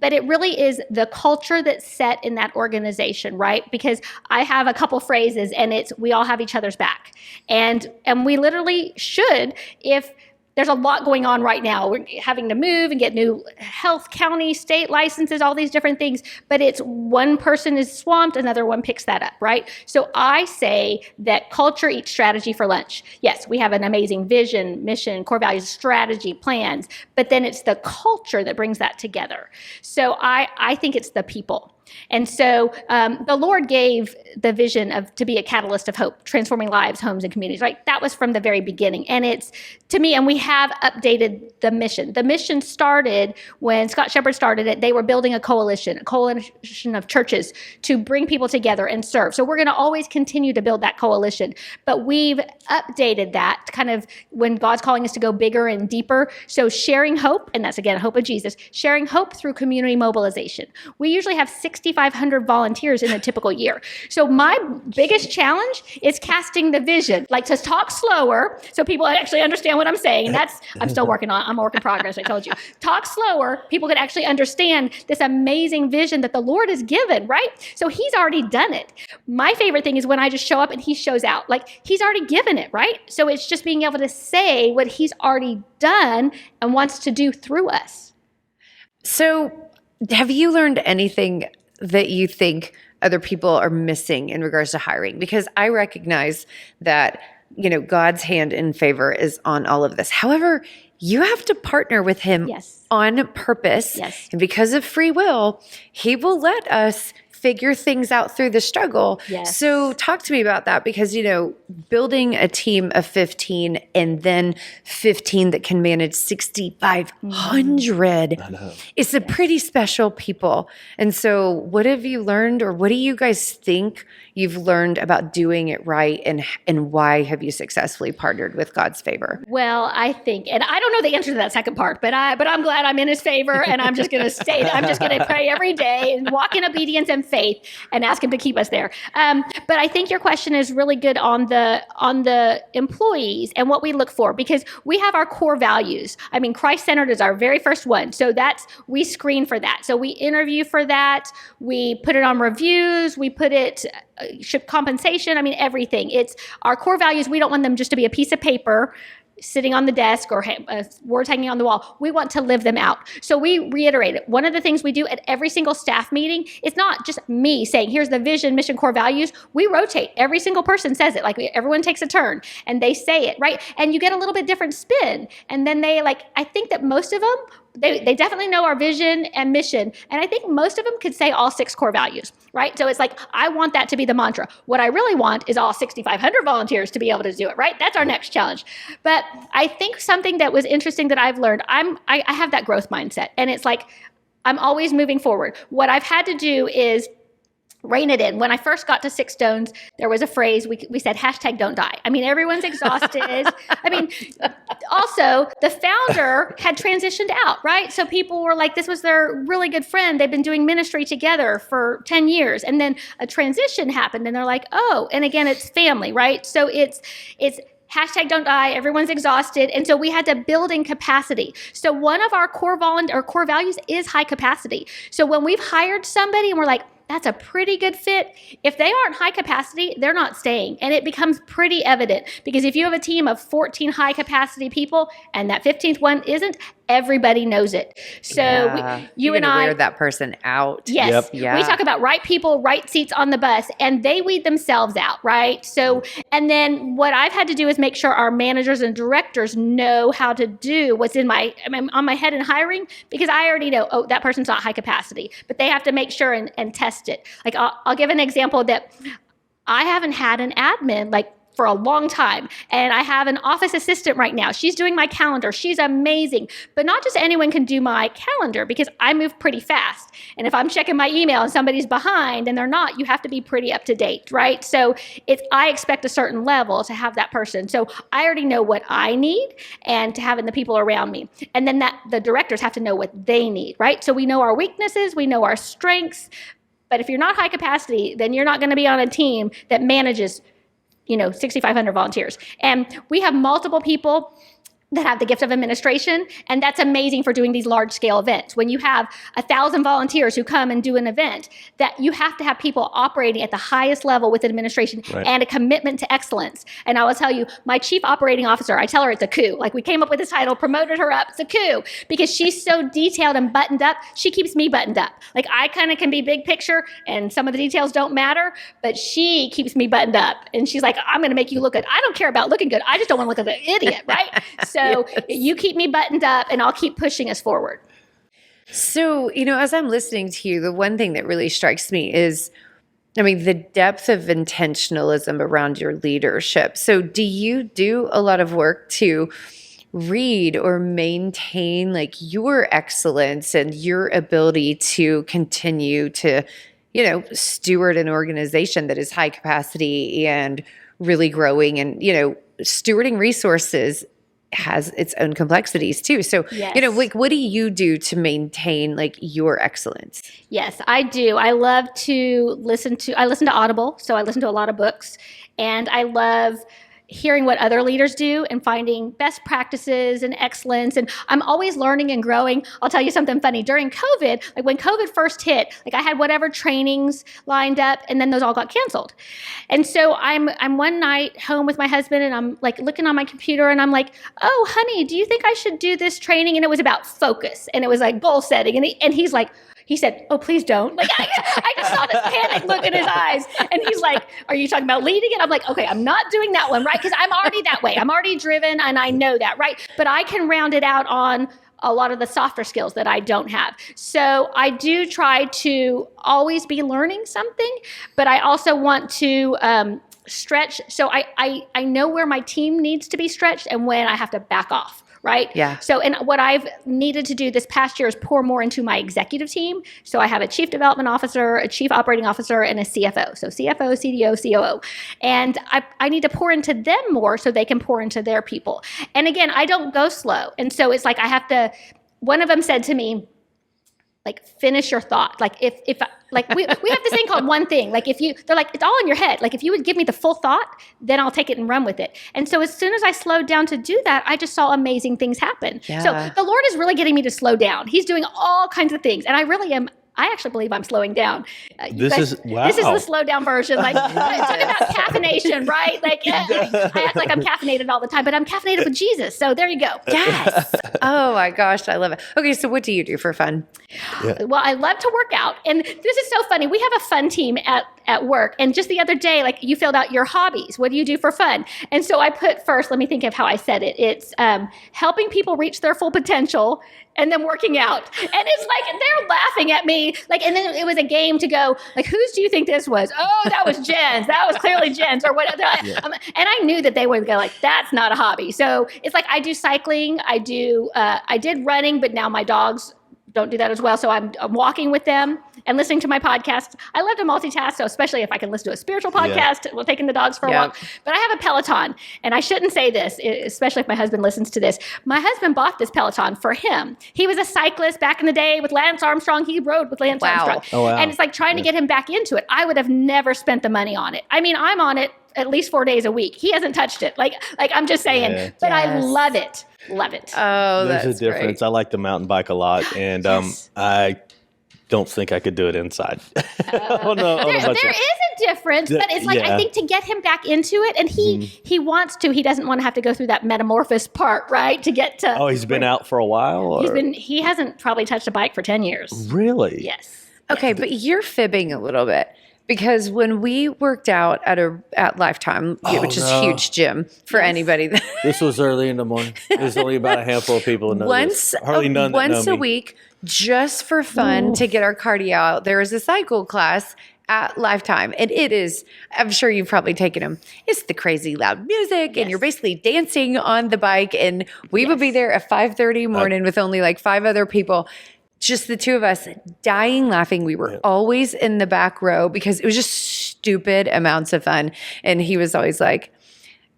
but it really is the culture that's set in that organization, right? Because I have a couple phrases and it's, we all have each other's back. And we literally should, if there's a lot going on right now. We're having to move and get new health, county, state licenses, all these different things. But it's one person is swamped, another one picks that up, right? So I say that culture eats strategy for lunch. Yes, we have an amazing vision, mission, core values, strategy, plans. But then it's the culture that brings that together. So I think it's the people. And so the Lord gave the vision of to be a catalyst of hope, transforming lives, homes, and communities, right? That was from the very beginning. And it's, to me, and we have updated the mission. The mission started when Scott Shepherd started it. They were building a coalition of churches to bring people together and serve. So we're going to always continue to build that coalition. But we've updated that kind of when God's calling us to go bigger and deeper. So sharing hope, and that's again, hope of Jesus, sharing hope through community mobilization. We usually have 6,500 volunteers in a typical year. So my biggest challenge is casting the vision, like to talk slower so people actually understand what I'm saying. And that's, I'm still working on, I'm a work in progress, I told you. Talk slower, people can actually understand this amazing vision that the Lord has given, right? So he's already done it. My favorite thing is when I just show up and he shows out. Like he's already given it, right? So it's just being able to say what he's already done and wants to do through us. So have you learned anything that you think other people are missing in regards to hiring? Because I recognize that, God's hand in favor is on all of this. However, you have to partner with him on purpose. Yes. And because of free will, he will let us figure things out through the struggle. Yes. So talk to me about that because, building a team of 15 and then 15 that can manage 6,500 is a pretty special people. And so what have you learned or what do you guys think you've learned about doing it right and why have you successfully partnered with God's favor? Well, I think, and I don't know the answer to that second part, but I'm glad I'm in his favor and I'm just going to stay there. I'm just going to pray every day and walk in obedience and faith and ask him to keep us there. But I think your question is really good on the employees and what we look for, because we have our core values. I mean, Christ-centered is our very first one. So we screen for that. So we interview for that. We put it on reviews. We put it, compensation. I mean, everything. It's our core values. We don't want them just to be a piece of paper sitting on the desk or words hanging on the wall. We want to live them out. So we reiterate it. One of the things we do at every single staff meeting, it's not just me saying, here's the vision, mission, core values. We rotate. Every single person says it. Like everyone takes a turn and they say it, right? And you get a little bit different spin. And then I think that most of them, they definitely know our vision and mission. And I think most of them could say all 6 core values, right? So it's like, I want that to be the mantra. What I really want is all 6,500 volunteers to be able to do it, right? That's our next challenge. But I think something that was interesting that I've learned, I have that growth mindset. And it's like, I'm always moving forward. What I've had to do is rein it in. When I first got to Six Stones, there was a phrase, we said, #don't die. I mean, everyone's exhausted. I mean, also the founder had transitioned out, right? So people were like, this was their really good friend. They've been doing ministry together for 10 years. And then a transition happened and they're like, oh, and again, it's family, right? So it's #don't die. Everyone's exhausted. And so we had to build in capacity. So one of our core values is high capacity. So when we've hired somebody and we're like, that's a pretty good fit. If they aren't high capacity, they're not staying. And it becomes pretty evident because if you have a team of 14 high capacity people and that 15th one isn't, everybody knows it. So you and I wear that person out. Yes. Yep. Yeah. We talk about right people, right seats on the bus, and they weed themselves out, right? So, and then what I've had to do is make sure our managers and directors know how to do what's on my head in hiring, because I already know, oh, that person's not high capacity, but they have to make sure and test it. Like I'll give an example that I haven't had an admin like for a long time. And I have an office assistant right now. She's doing my calendar. She's amazing. But not just anyone can do my calendar because I move pretty fast. And if I'm checking my email and somebody's behind and they're not, you have to be pretty up to date, right? So I expect a certain level to have that person. So I already know what I need and to having the people around me. And then the directors have to know what they need, right? So we know our weaknesses, we know our strengths. But if you're not high capacity, then you're not going to be on a team that manages 6,500 volunteers. And we have multiple people that have the gift of administration, and that's amazing for doing these large-scale events. When you have 1,000 volunteers who come and do an event, that you have to have people operating at the highest level with administration and a commitment to excellence. And I will tell you, my chief operating officer, I tell her it's a coup. Like, we came up with this title, promoted her up, it's a coup, because she's so detailed and buttoned up. She keeps me buttoned up. Like, I kind of can be big picture, and some of the details don't matter, but she keeps me buttoned up. And she's like, I'm going to make you look good. I don't care about looking good. I just don't want to look like an idiot, right? So you keep me buttoned up and I'll keep pushing us forward. So, as I'm listening to you, the one thing that really strikes me is, the depth of intentionalism around your leadership. So do you do a lot of work to read or maintain like your excellence and your ability to continue to, steward an organization that is high capacity and really growing and, stewarding resources has its own complexities too. So, what do you do to maintain like your excellence? Yes, I do. I love to listen to Audible. So I listen to a lot of books, and I love hearing what other leaders do and finding best practices and excellence. And I'm always learning and growing. I'll tell you something funny. During COVID, like when COVID first hit, like I had whatever trainings lined up and then those all got canceled. And so I'm one night home with my husband and I'm like looking on my computer and I'm like, oh, honey, do you think I should do this training? And it was about focus and it was like goal setting. And he's like, he said, oh, please don't. Like, I just saw this panic look in his eyes. And he's like, are you talking about leading it? I'm like, okay, I'm not doing that one, right? Because I'm already that way. I'm already driven and I know that, right? But I can round it out on a lot of the softer skills that I don't have. So I do try to always be learning something, but I also want to stretch. So I know where my team needs to be stretched and when I have to back off. Right? Yeah. So, and what I've needed to do this past year is pour more into my executive team. So I have a chief development officer, a chief operating officer, and a CFO. So CFO, CDO, COO. And I need to pour into them more so they can pour into their people. And again, I don't go slow. And so it's like I have to, one of them said to me, like, finish your thought. Like if like we have this thing called one thing. Like they're like, it's all in your head. Like if you would give me the full thought, then I'll take it and run with it. And so as soon as I slowed down to do that, I just saw amazing things happen. Yeah. So the Lord is really getting me to slow down. He's doing all kinds of things. And I actually believe I'm slowing down. This is the slow down version. Like talk about caffeination, right? Like I act like I'm caffeinated all the time, but I'm caffeinated with Jesus. So there you go. Yes. Oh my gosh, I love it. Okay, so what do you do for fun? Yeah. Well, I love to work out, and this is so funny. We have a fun team at work, and just the other day, like you filled out your hobbies. What do you do for fun? And so I put first. Let me think of how I said it. It's helping people reach their full potential. And then working out. And it's like, they're laughing at me. Like, and then it was a game to go, like, whose do you think this was? Oh, that was Jen's. That was clearly Jen's or whatever. Yeah. And I knew that they would go like, that's not a hobby. So it's like, I do cycling. I did running, but now my dogs don't do that as well. So I'm walking with them and listening to my podcast. I love to multitask, so especially if I can listen to a spiritual podcast while taking the dogs for a walk. But I have a Peloton, and I shouldn't say this, especially if my husband listens to this. My husband bought this Peloton for him. He was a cyclist back in the day with Lance Armstrong. He rode with Lance Armstrong. Oh, wow. And it's like trying to get him back into it. I would have never spent the money on it. I mean, I'm on it at least 4 days a week. He hasn't touched it. Like I'm just saying, but I love it. Love it. Oh, there's a difference. Great. I like the mountain bike a lot, and I don't think I could do it inside. There is a difference, but it's like I think to get him back into it, and he wants to. He doesn't want to have to go through that metamorphosis part, right? To get to. Oh, he's been out for a while. Or? He hasn't probably touched a bike for 10 years. Really? Yes. Okay, but you're fibbing a little bit. Because when we worked out at Lifetime, which is a huge gym for anybody. This was early in the morning. There's only about a handful of people who know this. Hardly none that know me. Once a week, just for fun, to get our cardio out, there was a cycle class at Lifetime. And it is, I'm sure you've probably taken them. It's the crazy loud music and you're basically dancing on the bike. And we would be there at 5:30 morning with only like 5 other people, just the 2 of us dying laughing. We were always in the back row because it was just stupid amounts of fun. And he was always like,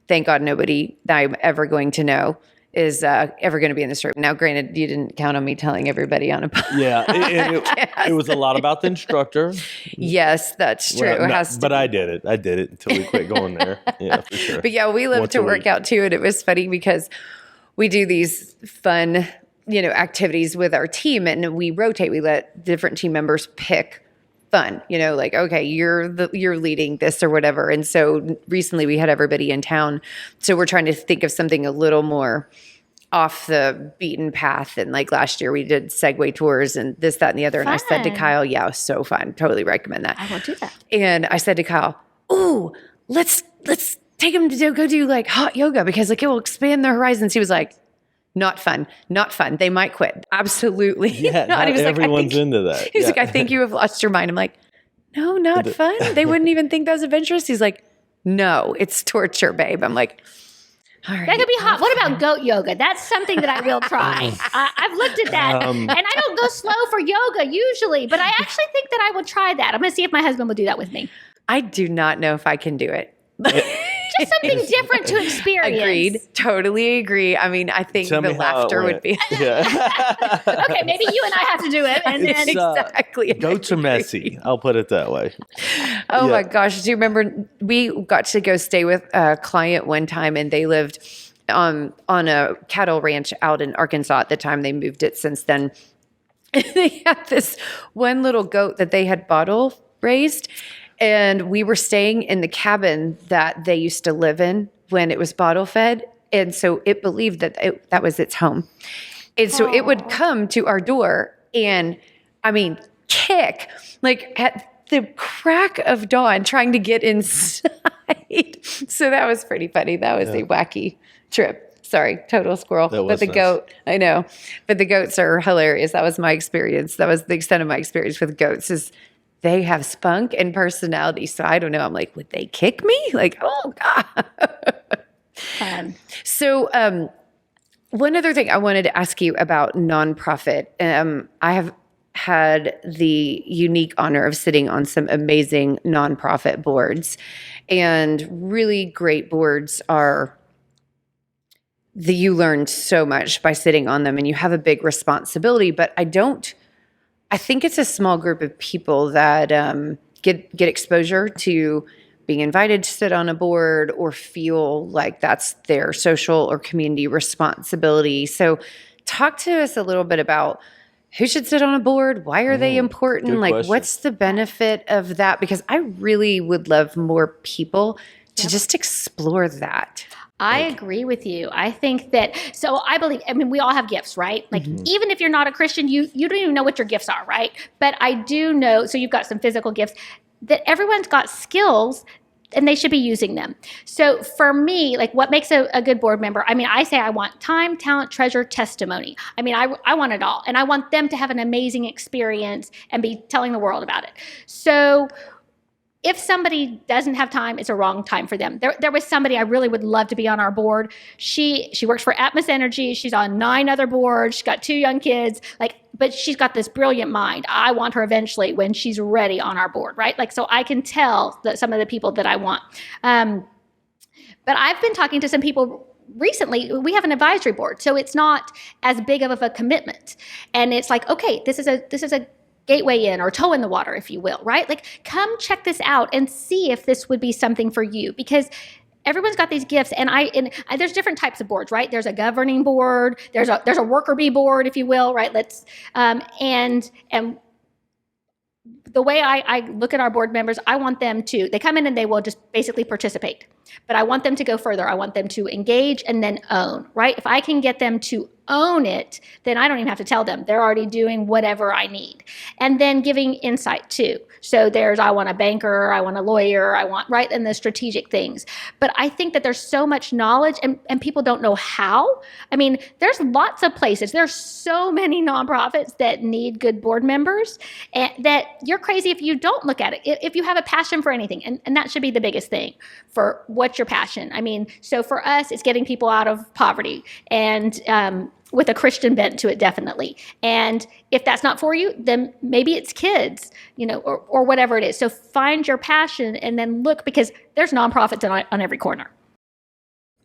thank God nobody that I'm ever going to know is ever going to be in this room. Now, granted, you didn't count on me telling everybody on a podcast. Yeah, it was a lot about the instructor. Yes, that's true. Well, it has to but be. I did it until we quit going there. Yeah, for sure. But yeah, we love to work out too. And it was funny because we do these fun, activities with our team and we rotate. We let different team members pick fun, like, okay, you're leading this or whatever. And so recently we had everybody in town. So we're trying to think of something a little more off the beaten path. And like last year we did Segway tours and this, that, and the other. Fun. And I said to Kyle, yeah, it was so fun. Totally recommend that. I will do that. And I said to Kyle, ooh, let's take him to go do like hot yoga because like it will expand their horizons. He was like, not fun. They might quit. Absolutely. Yeah, not. not He was everyone's into that. He's like, I think you have lost your mind. I'm like, no, not fun. They wouldn't even think that was adventurous. He's like, no, it's torture, babe. I'm like, all right. That could be hot. What about goat yoga? That's something that I will try. I've looked at that, and I don't go slow for yoga usually, but I actually think that I will try that. I'm going to see if my husband will do that with me. I do not know if I can do it. Just something different to experience. Agreed. Totally agree. I mean, I think the laughter would be. Yeah. Okay, maybe you and I have to do it. And then Exactly. Goats are messy. I'll put it that way. Oh my gosh. Do you remember we got to go stay with a client one time and they lived on a cattle ranch out in Arkansas at the time. They moved it since then. They had this one little goat that they had bottle raised. And we were staying in the cabin that they used to live in when it was bottle fed. And so it believed that that was its home. And so it would come to our door and, kick, like at the crack of dawn trying to get inside. So that was pretty funny. That was a wacky trip. Sorry, total squirrel. But the goat, I know. But the goats are hilarious. That was my experience. That was the extent of my experience with goats is they have spunk and personality. So I don't know. I'm like, would they kick me? Like, oh God. So one other thing I wanted to ask you about nonprofit. I have had the unique honor of sitting on some amazing nonprofit boards. And really great boards are you learn so much by sitting on them and you have a big responsibility. But I think it's a small group of people that get exposure to being invited to sit on a board or feel like that's their social or community responsibility. So talk to us a little bit about who should sit on a board, why are they important, like question. What's the benefit of that? Because I really would love more people to just explore that. I agree with you. I think that, so I believe, we all have gifts, right? Like, even if you're not a Christian, you don't even know what your gifts are, right? But I do know, so you've got some physical gifts, that everyone's got skills and they should be using them. So for me, like what makes a good board member, I say I want time, talent, treasure, testimony. I want it all. And I want them to have an amazing experience and be telling the world about it. So if somebody doesn't have time, it's a wrong time for them. There was somebody I really would love to be on our board. She works for Atmos Energy. She's on 9 other boards. She's got 2 young kids. But she's got this brilliant mind. I want her eventually when she's ready on our board, right? So I can tell that some of the people that I want. But I've been talking to some people recently. We have an advisory board, so it's not as big of a commitment. And it's like, okay, this is a gateway in or toe in the water, if you will, right? Like, come check this out and see if this would be something for you, because everyone's got these gifts, and there's different types of boards, right? There's a governing board, there's a worker bee board, if you will, right? And the way I look at our board members, I want them they come in and they will just basically participate, but I want them to go further. I want them to engage and then own, right? If I can get them to own it, then I don't even have to tell them. They're already doing whatever I need. And then giving insight too. So I want a banker, I want a lawyer, right? And the strategic things. But I think that there's so much knowledge and people don't know how. I mean, there's lots of places. There's so many nonprofits that need good board members, and that you're crazy if you don't look at it. If you have a passion for anything, and that should be the biggest thing for what's your passion. I mean, so for us, it's getting people out of poverty and with a Christian bent to it, definitely. And if that's not for you, then maybe it's kids, or whatever it is. So find your passion and then look, because there's nonprofits on every corner.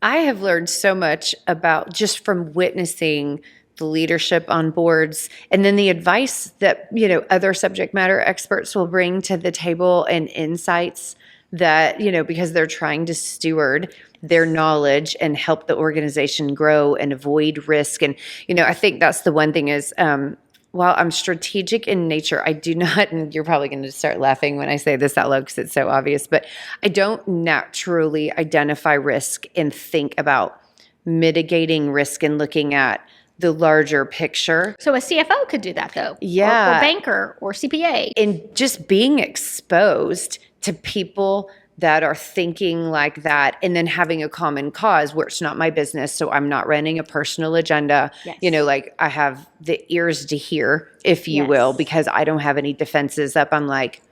I have learned so much about just from witnessing the leadership on boards, and then the advice that, other subject matter experts will bring to the table, and insights that, because they're trying to steward their knowledge and help the organization grow and avoid risk. And, I think that's the one thing is, while I'm strategic in nature, I do not, and you're probably going to start laughing when I say this out loud because it's so obvious, but I don't naturally identify risk and think about mitigating risk and looking at the larger picture. So a CFO could do that though. Yeah. Or banker or CPA. And just being exposed to people that are thinking like that, and then having a common cause where it's not my business. So I'm not running a personal agenda. Yes. Like I have the ears to hear, if you Yes. will, because I don't have any defenses up. I'm like,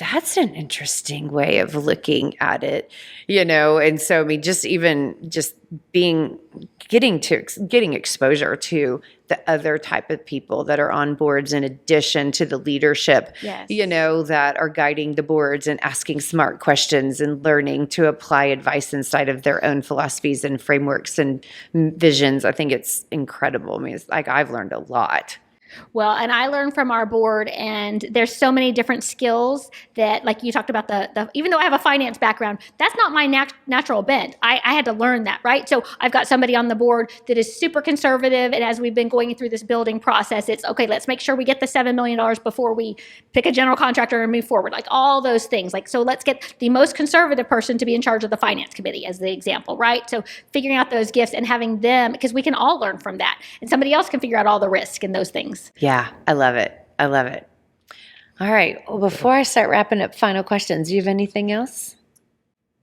that's an interesting way of looking at it, And so, I mean, getting exposure to the other type of people that are on boards in addition to the leadership, Yes. That are guiding the boards and asking smart questions and learning to apply advice inside of their own philosophies and frameworks and visions. I think it's incredible. I mean, it's like I've learned a lot. Well, and I learned from our board, and there's so many different skills that, like you talked about, the even though I have a finance background, that's not my natural bent. I had to learn that, right? So I've got somebody on the board that is super conservative, and as we've been going through this building process, it's okay, let's make sure we get the $7 million before we pick a general contractor and move forward, like all those things. Like, so let's get the most conservative person to be in charge of the finance committee as the example, right? So figuring out those gifts and having them, because we can all learn from that, and somebody else can figure out all the risk and those things. Yeah, I love it. I love it. All right. Well, before I start wrapping up, final questions, do you have anything else?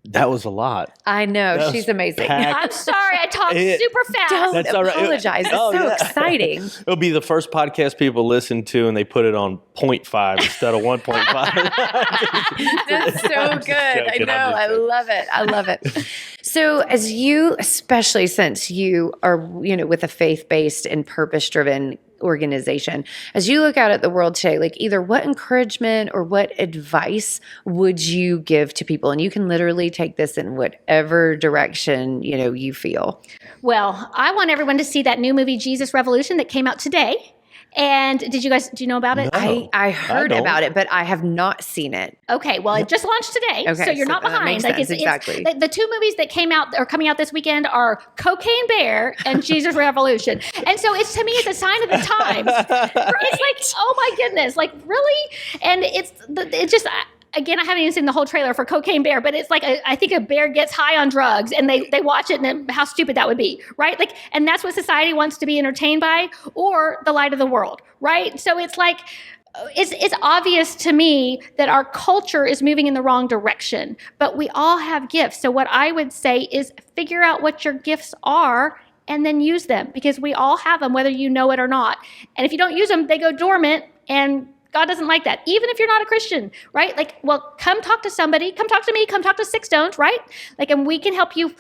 That was a lot. I know. That She's was amazing. packed. I'm sorry, I talked super fast. Don't That's all right. apologize. It's Oh, so yeah. exciting. It'll be the first podcast people listen to, and they put it on 0.5 instead of 1.5. That's so good. I joking. know. I'm just I joking. love it. I love it. So as you, especially since you are, with a faith-based and purpose-driven organization, as you look out at the world today, like either what encouragement or what advice would you give to people? And you can literally take this in whatever direction, you feel. Well, I want everyone to see that new movie, Jesus Revolution, that came out today. And do you know about it? No. I heard don't. about it, but I have not seen it. Okay, well, it just launched today, Okay, so you're so not that behind. makes sense, exactly. The two movies that are coming out this weekend are Cocaine Bear and Jesus Revolution, and so to me, it's a sign of the times. It's like, oh my goodness, like really, and it's just. Again, I haven't even seen the whole trailer for Cocaine Bear, but it's like I think a bear gets high on drugs and they watch it, and how stupid that would be, right? Like, and that's what society wants to be entertained by, or the light of the world, right? So it's like, it's obvious to me that our culture is moving in the wrong direction, but we all have gifts. So what I would say is figure out what your gifts are and then use them, because we all have them, whether you know it or not. And if you don't use them, they go dormant, and God doesn't like that, even if you're not a Christian, right? Like, well, come talk to somebody, come talk to me, come talk to Six Stones, right? Like, and we can help you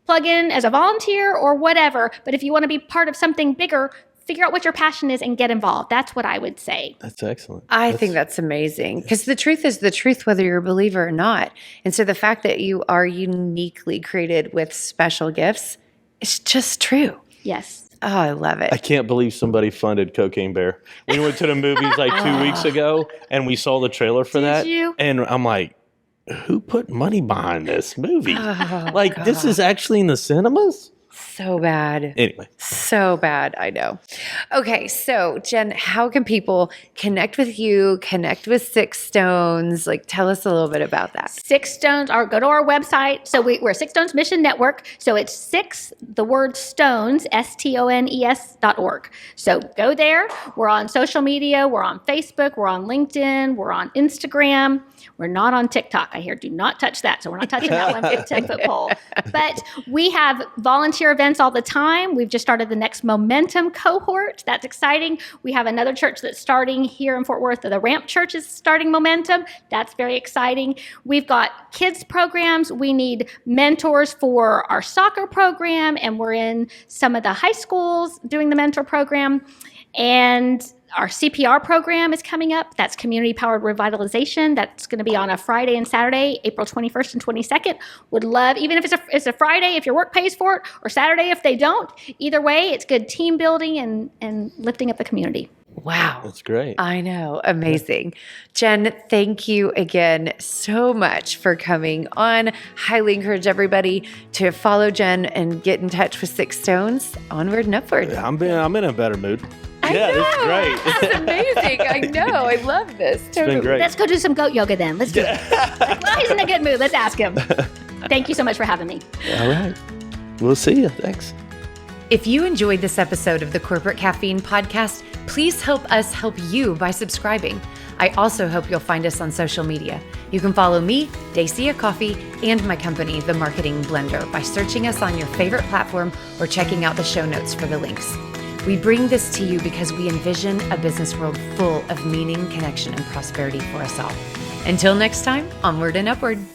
plug in as a volunteer or whatever. But if you want to be part of something bigger, figure out what your passion is and get involved. That's what I would say. That's excellent. I think that's amazing, because the truth is the truth, whether you're a believer or not. And so the fact that you are uniquely created with special gifts is just true. Yes. Oh, I love it. I can't believe somebody funded Cocaine Bear. We went to the movies like 2 weeks ago, and we saw the trailer for that. Did you? And I'm like, who put money behind this movie? Oh, Like, this is actually in the cinemas? So bad. Anyway. So bad. I know. Okay. So, Jen, how can people connect with you, connect with Six Stones? Like, tell us a little bit about that. Six Stones, or go to our website. So we're Six Stones Mission Network. So it's six, the word stones, STONES.org. So go there. We're on social media. We're on Facebook. We're on LinkedIn. We're on Instagram. We're not on TikTok. I hear do not touch that. So we're not touching that one with 10-foot pole. But we have volunteer events all the time. We've just started the next Momentum cohort. That's exciting. We have another church that's starting here in Fort Worth. The Ramp Church is starting Momentum. That's very exciting. We've got kids programs. We need mentors for our soccer program, and we're in some of the high schools doing the mentor program. And our CPR program is coming up. That's Community Powered Revitalization. That's going to be on a Friday and Saturday, April 21st and 22nd. Would love, even if it's a Friday, if your work pays for it, or Saturday if they don't. Either way, it's good team building and lifting up the community. Wow. That's great. I know. Amazing. Jen, thank you again so much for coming on. Highly encourage everybody to follow Jen and get in touch with Six Stones. Onward and upward. I'm in a better mood. I Yeah, know. it's great. It's amazing. I know. I love this. It's been great. Let's go do some goat yoga then. Let's do it. Well, he's in a good mood. Let's ask him. Thank you so much for having me. All right. We'll see you. Thanks. If you enjoyed this episode of the Corporate Caffeine podcast, please help us help you by subscribing. I also hope you'll find us on social media. You can follow me, Dacia Coffee, and my company, The Marketing Blender, by searching us on your favorite platform or checking out the show notes for the links. We bring this to you because we envision a business world full of meaning, connection, and prosperity for us all. Until next time, onward and upward.